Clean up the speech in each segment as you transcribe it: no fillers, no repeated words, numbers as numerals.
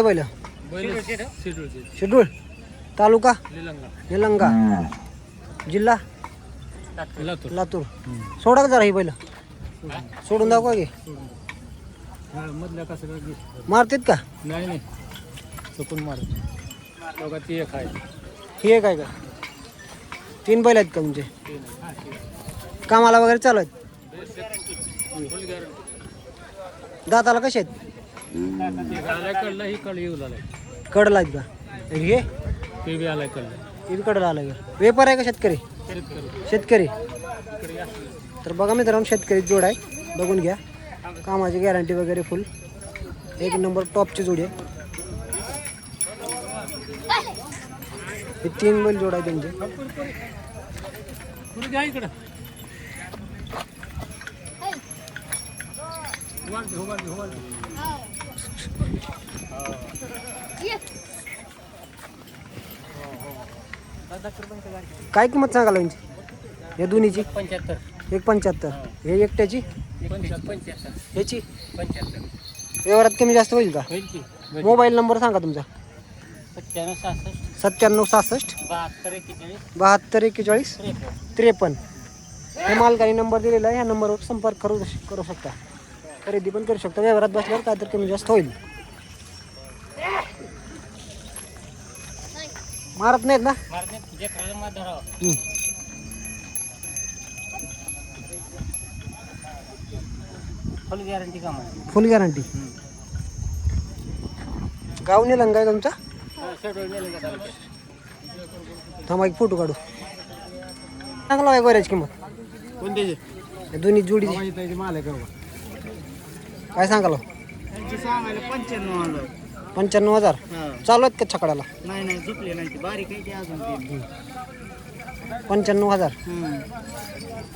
बैल शेड्यूल तालुका निलंगा जिल्हा लातूर. सोडा का जरा ही बैल सोडून दाखवा की मधल्या कसं मारतात का? नाही नाही चुकून मार बघा ती एक आहे ही एक आहे का? 3 बैल आहेत का तुमचे? कामाला वगैरे चालू आहेत? दाताला कसे आहेत? कडला ही कळ येऊ लागलाय कडला आहेत का? हे ते बी आलाय कडला इथे कडला आलं का? व्यापार आहे का शेतकरी? शेतकरी. तर बघा मित्रांनो शेतकरी जोड आहे बघून घ्या. कामाची गॅरंटी वगैरे फुल एक नंबर टॉपची जोडी आहे. हे 3 बैल जोड आहे त्यांचे. इकडं काय किंमत सांगाल यांची या दोन्हीची? 75 1.75. हे एकट्याची 75 ह्याची 75 व्यवहारात कमी जास्त होईल का? होईल की मोबाईल नंबर सांगा तुमचा. 97 97 66 72 41 72 41 53. हे मालकाने नंबर दिलेला आहे. ह्या नंबरवर संपर्क करू शकता. खरेदी पण करू शकता. व्यवहारात बसल्यावर काय तर कमी जास्त होईल. मारत नाहीत ना? फुल गॅरंटी का फुल गॅरंटी. गाव निलंगा आहे तुमचा? थांबा एक फोटो काढू. चांगला आहे गोऱ्याची किंमत कोणते या दोन्ही जोडीची माल आहे का काय सांगाल? 95,000 चालू आहेत का छकड्याला? नाही नाही झुकले नाही बारीक आहे अजून 95,000.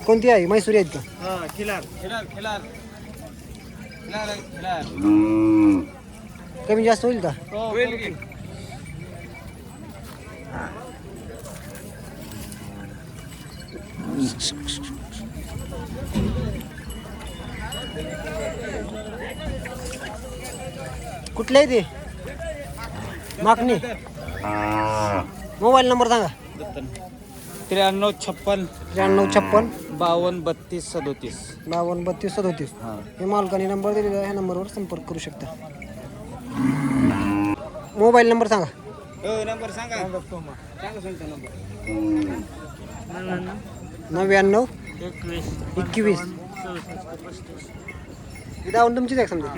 कोणती आहे? मैसूरी आहेत का? कमी जास्त होईल का? कुठले आहे ते मागणी? मोबाईल नंबर सांगा. 93 56 93 56 52 32 37 52 32 37. हे मालकाने नंबर दिलेला आहे. ह्या नंबरवर संपर्क करू शकता. मोबाईल नंबर सांगा. नंबर सांगा 99 21 21 जाऊन तुमचीच आहे समजा.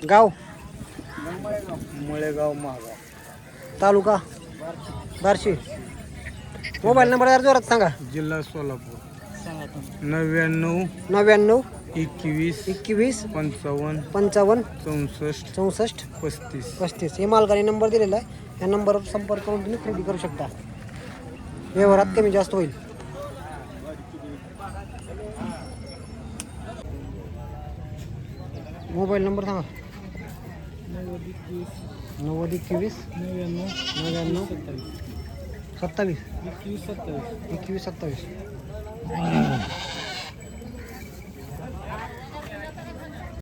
गाव मुळेगाव महागाव तालुका बार्शी. मोबाईल नंबर जरा जोरात सांगा. जिल्हा सोलापूर 99 99 21 21 55 55 64 64 35 35. हे मालकाने नंबर दिलेला आहे. या नंबरवर संपर्क करून तुम्ही खरेदी करू शकता. व्यवहारात कमी जास्त होईल. मोबाईल नंबर सांगा. 90 21 99 27 21 27.